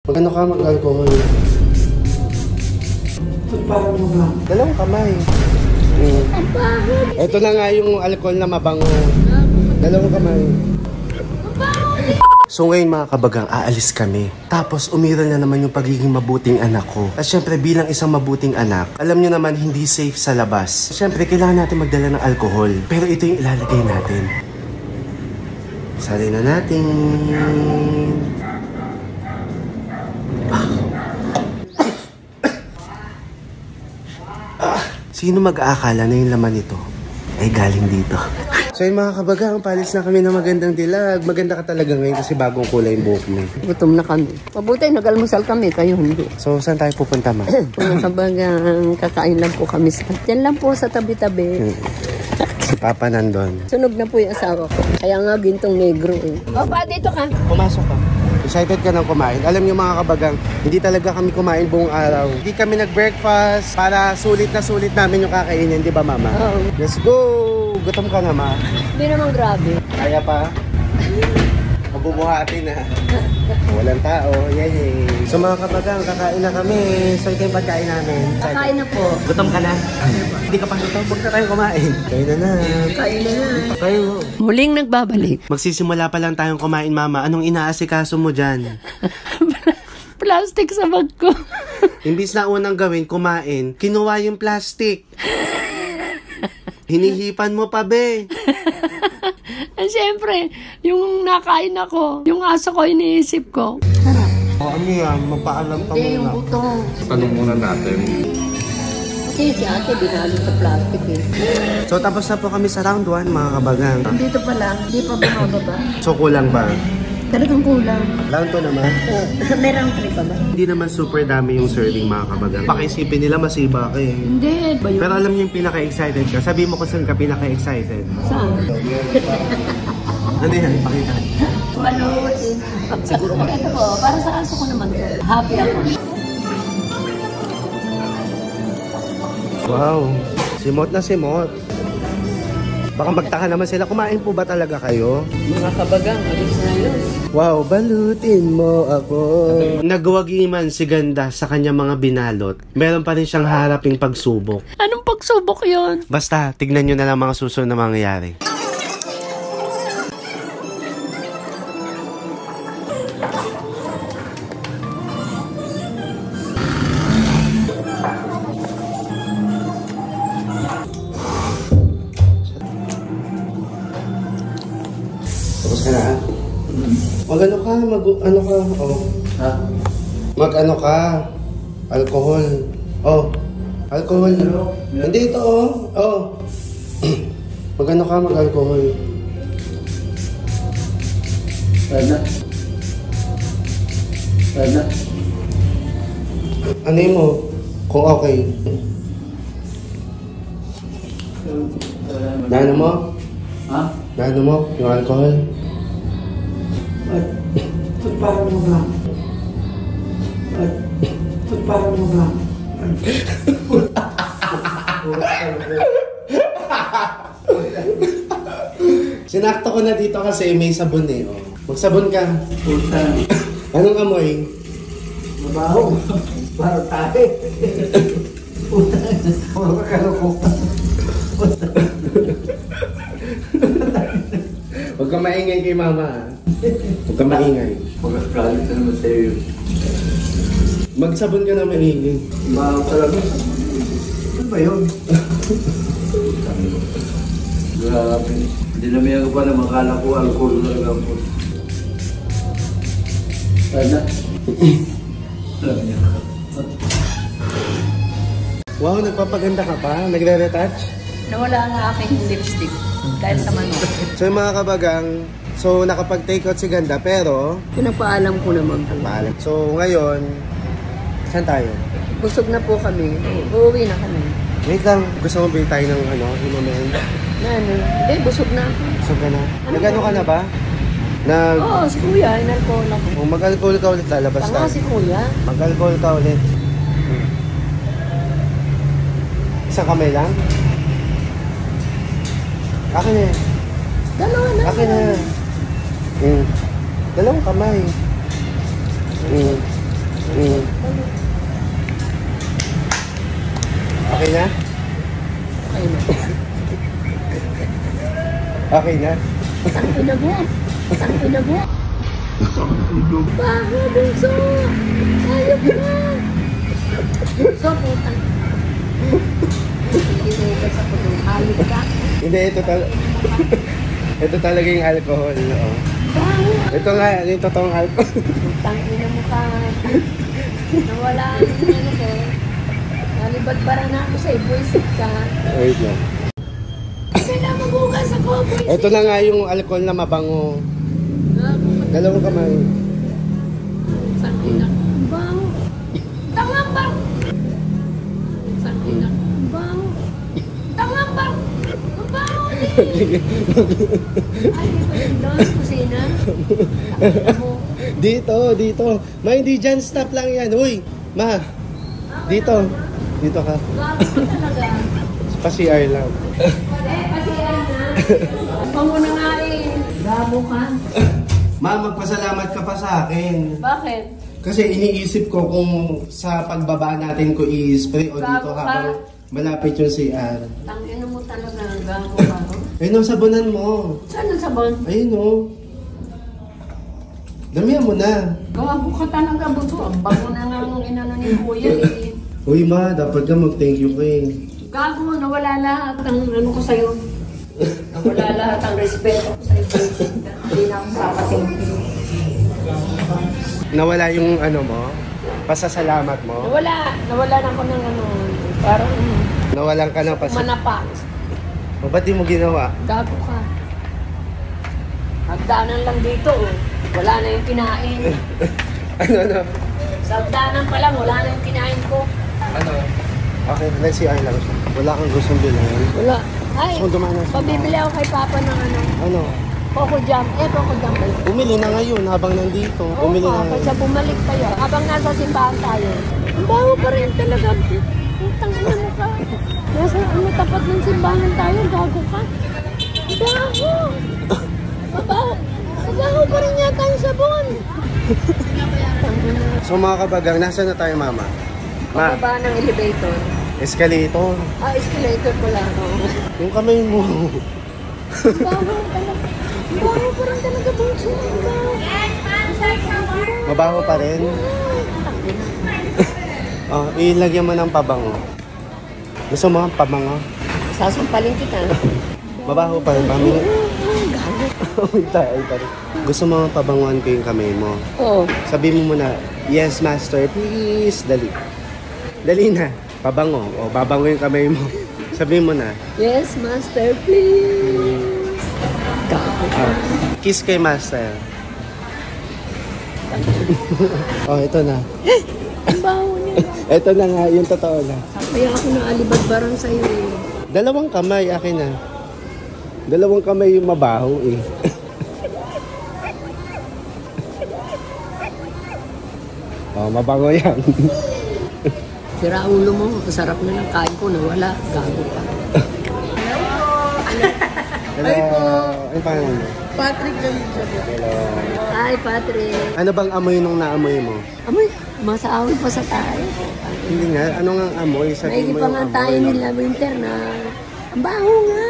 Magano ka mag-alcohol? Paano mo ba? Dalawang kamay. Ito na nga yung alcohol na mabango. Dalawang kamay. So ngayon mga kabagang, aalis kami. Tapos umiral na naman yung pagiging mabuting anak ko. At syempre bilang isang mabuting anak, alam nyo naman hindi safe sa labas. Syempre kailangan natin magdala ng alcohol. Pero ito yung ilalagay natin. Salin na natin. Sino mag-aakala na yung laman nito ay galing dito? So yung mga kabagang, palis na kami ng magandang dilag. Maganda ka talaga ngayon kasi bagong kulay yung buhok mo. Gutom na kami. Mabuti, nag-almusal kami. Kayo hindi. So saan tayo pupunta, ma? Mga kabagang, kakain lang po kami. Yan lang po sa tabi-tabi. Si Papa nandun. Sunog na po yung asawa ko. Kaya nga gintong negro eh. Opa, dito ka. Pumasok ka. Excited ka ng kumain. Alam niyo mga kabagang, hindi talaga kami kumain buong araw. Hindi kami nag-breakfast para sulit na sulit namin yung kakainin, di ba mama? Oo. Let's go! Gutom ka na, ma. Hindi naman grabe. Kaya pa? Mabubuhatin na. Walang tao. Yay! So mga kabagang, kakain na kami. So ito yung pagkain namin. Kakain na po. Gutom ka na? Hindi ka pa gutom. Huwag na tayo kumain. Kain na na. Kain na na. Kayo. Muling nagbabalik. Magsisimula pa lang tayong kumain, mama. Anong inaasikaso mo dyan? Plastic sa bag ko. Imbis na unang gawin, kumain, kinuha yung plastic. Hinihipan mo pa, be. Siyempre, yung nakain ako, yung aso ko iniisip ko. Sarap. O ano yan, mapaalam ka Hindi, yung muna. buto. Tanong muna natin. Kasi si ate binalo sa plastic eh. So tapos na po kami sa round 1, mga kabagang. Dito pa lang, hindi pa bumababa. So kulang ba? Talagang kulang. Round 2 naman. May round 3 pa ba? Hindi naman super dami yung serving, mga kabagang. Pakiisipin nila masiba ka eh. Hindi. Ba yun? Pero alam niyo yung pinaka-excited ka. Sabi mo kung saan ka pinaka-excited. Saan? Ano yan? Pakita. Manood eh. Siguro ko. Ito po, para sa aso ko naman. Happy ako. Wow. Simot na simot. Baka magtaka naman sila, kumain po ba talaga kayo? Mga kabagang, alis na yun. Wow, balutin mo ako. Nagwagi man si Ganda sa kanyang mga binalot, meron pa rin siyang haraping pagsubok. Anong pagsubok yun? Basta, tignan nyo na lang mga susunod na mangyayari. Tapos ka na, ha? Mag-ano ka, mag-ano ka, oh. Ha? Mag-ano ka, alcohol. Oh, alcohol. Hindi ito, oh. Oh. Mag-ano ka, mag-alcohol. Sana. Sana. Ano mo? Kung okay. Naano mo? Ha? Naano mo? Yung alcohol? Paano mo ba? Paano mo ba? Sinakto ko na dito kasi may sabon eh. Oh. Magsabon ka. Puta. Anong amoy? Mabaho. Para tayo. Puta. Puro ka kalukupan. Huwag ka maingay kay mama. Huwag ka maingay. Pagkakalit na naman sa'yo. Magsabon ka na maingay. Mabaho talaga. Ano ba yun? Grabe. Hindi na may ako pa na makala ko alcohol talaga po. Sana. Wow, nagpapaganda ka pa? Nagre-retouch? Nawala ang aking lipstick. Dahil sa manok. So yung mga kabagang, so nakapag-take out si Ganda pero Pinagpaalam ko naman po. paalam. So ngayon, saan tayo? Busog na po kami. Uuwi na kami. Wait lang, gusto mo bili tayo ng ano, inumin? Ano? Hindi, busog na ako. So ka na? Nag-ano ka na ba? Nag... Oo, si Kuya. Inalcohol ako. Kung mag-alcohol ka ulit, lalabas Tanga tayo. si Kuya. Mag-alcohol ka ulit. Isang kamay lang? Akin na yan. Dalawa na. Akin na yan. Dalawang kamay. na? Okay na. Okay na? Ina mo. Ina mo. Baho, bunso. Ayok na. So, putang. Inugas ako ng hayop ka. Hindi, ito talaga yung alcohol. Oo. Baho. Ito nga, yung totoong alcohol. Putang ina mo ka. Nawala ang ano ko. Nalibad para na ako sa ibuisip ka. Wait lang. Kailangan mabukas ako, boy. Ito na nga yung alcohol na mabango. Dalawang kamay. Sakina. Baho. Tanga ba? Sakina. Baho. Tanga ba? Baho. Ay, doon, kusina. Sakina mo. Dito. Ma, hindi dyan. Stop lang yan. Uy, ma. Dito. Dito ka. Gago ka talaga. Pa-CR lang. Kasi ano na. Pango na nga eh. Gago ka. Ma, magpasalamat ka pa sa akin. Bakit? Kasi iniisip ko kung sa pagbaba natin ko i-spray o dito Gago ka. habang malapit yung CR. Tangina mo talaga. Gago ka. Ayun o, sabunan mo. Saan ang sabon? Ayun o. Damihan mo na. Gago ka talaga, buto. Ang bango na nga nung inano ni Kuya eh. Uy ma, dapat ka mag-thank you ko eh. Gago, nawala lahat ang ano ko sa'yo. Nawala lahat ang respeto ko sa'yo. Hindi na ako papatingin. Nawala yung ano mo, pasasalamat mo. Nawala na ako ng ano, parang Nawalan ka ng manapak. O ba't di mo ginawa? Gago ka. Hagdanan lang dito, oh. Wala na yung kinain. Ano? Sa hagdanan pa lang, wala na yung kinain ko. Ano? Okay, let's see, lang siya. Wala kang gustong bilhin. Wala. Ay, Gusto mo dumanas? pabibili ako kay Papa ng ano, Ano? Coco Jam. Coco Jam ba yun? Umili na ngayon habang nandito. Oo Umili nga, na kasi ngayon. bumalik kayo. Habang nasa simbahan tayo. Ang baho pa rin talaga. Putang ina mo ka. Nasa ano, tapat ng simbahan tayo. Gago ka. Baho. Mabaho. Mabaho pa rin yata yung sabon. So mga kabagang, nasa na tayo mama? Ma, Pababa ng elevator. escalator. Escalator pala. Yung kamay mo. Baho talaga. Baho pa rin talaga bunso. Mabaho pa rin. Oh, ilagyan mo ng pabango. Gusto mo ang pabango? Sasampalin kita. Mabaho pa rin, mami. Gago. Ay, gusto mo ang pabanguan ko yung kamay mo. Oo. Sabi mo muna, yes master, please. Dali. Dali na. Pabango. O, babango yung kamay mo. Sabi mo na. Yes, master, please. Gago ka. Kiss kay master. Oh, ito na. Ang baho niya. Ito na nga, yung totoo na. Kaya ako na alibadbaran sa'yo eh. Dalawang kamay, akin na. Dalawang kamay yung mabaho eh. Oh, mabango yan. Sira ulo mo, masarap na ng kain ko, nawala. Gago ka. Hello. Ano pangalan mo? Patrick Hello. Hi, Patrick. Ano bang amoy nung naamoy mo? Amoy, masaawin pa sa tayo. Hindi nga, ano nga amoy? Sabi Maigi mo pa yung nga amoy. tayo nila winter na. Ang baho nga.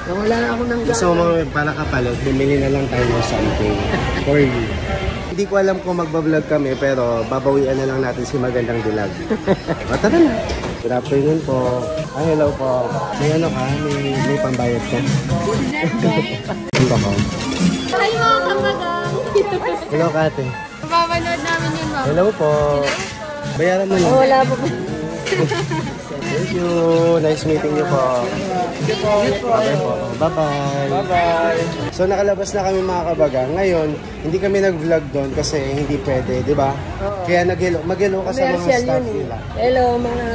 Nawala ako ng Gusto mo para kapalit, bumili na lang tayo ng something for you. Hindi ko alam kung magbablog kami, pero babawian na lang natin si Magandang Dilag. O, tara na. Good afternoon po. Ay, hello po. May ano ka? May pambayad ka? Ano ba ko? Hi mga kamagang! Hello, Kate. Mapapanood namin yun, ma'am. Hello po. Bayaran mo na. Oh, wala pa. Thank you. Nice meeting you po. Bye-bye po. Bye-bye. Bye-bye. So nakalabas na kami mga kabaga. Ngayon, hindi kami nag-vlog doon kasi hindi pwede, di ba? Kaya mag-hello ka sa mga Commercial staff yun eh. nila. Hello mga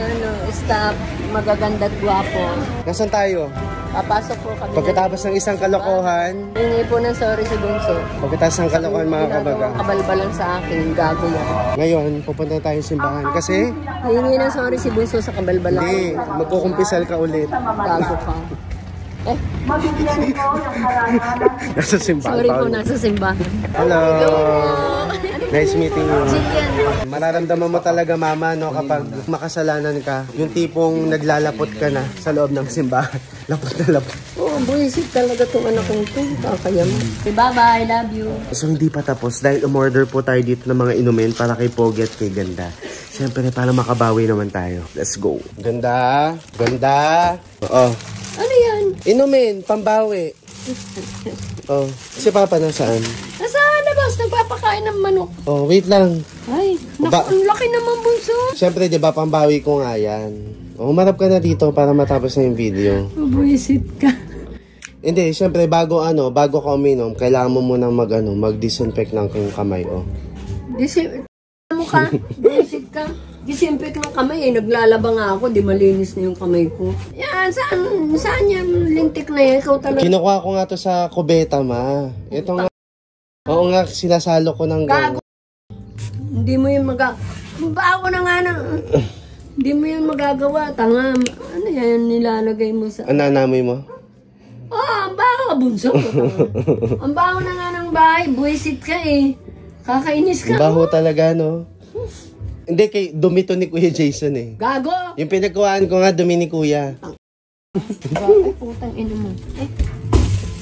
staff, magaganda at gwapo. Nasaan tayo? Papasok po kami. Pagkatapos ng isang kalokohan, Hingi po ng sorry si Bunso. pagkatapos ng kalokohan mga kabaga. Ginagawang kabalbalan sa akin, gago yan. Ngayon, pupunta tayo sa simbahan kasi Hingi ng sorry si Bunso sa kabalbalan. hindi, magkukumpisal ka ulit. Gago ka. Nasa simbahan Sorry pa po, ulit. nasa simbahan. Hello. Ano Nice meeting you. Jillian. Mararamdaman mo talaga, mama, no, kapag makasalanan ka, yung tipong naglalapot ka na sa loob ng simbahan. Lapot na lapot. Oo, buwisit talaga itong anak kong ito. Kaya mo. Bye-bye, love you. So, hindi pa tapos dahil umorder po tayo dito ng mga inumin para kay Pogi at kay Ganda. Siyempre, para makabawi naman tayo. Let's go. Ganda. Ganda. Oo. Ano yan? Inumin, pambawi. Oh, si Papa nasaan? Nasa labas, nagpapakain ng manok. Oh, wait lang. Ay, naku, Ba- ang laki naman bunso. Siyempre, di ba, pambawi ko nga yan. Oh, umarap ka na dito para matapos na yung video. Buwisit ka. Hindi, siyempre, bago ka uminom, kailangan mo munang mag-disinfect ng kong kamay, oh. Mo ka? Buwisit ka? Disinfect ng kamay eh. Naglalaba nga ako, di malinis na yung kamay ko. Yan, saan yan? Lintik na yan. Ikaw talaga. Kinukuha ko nga to sa kubeta, ma. Ito nga. Oo nga, sinasalo ko ng Gago. Hindi mo yun Bago na nga na. Hindi mo yun magagawa. Tanga. Ano yan nilalagay mo sa... Ananamoy mo? Ang baho. Bunso ko. Ang baho na nga ng bahay. Buwisit ka eh. Kakainis ka. Baho talaga, no? Hindi, dumi to ni Kuya Jason eh. Gago. Yung pinagkuhaan ko nga, dumi ni Kuya. Ay, putang ina mo.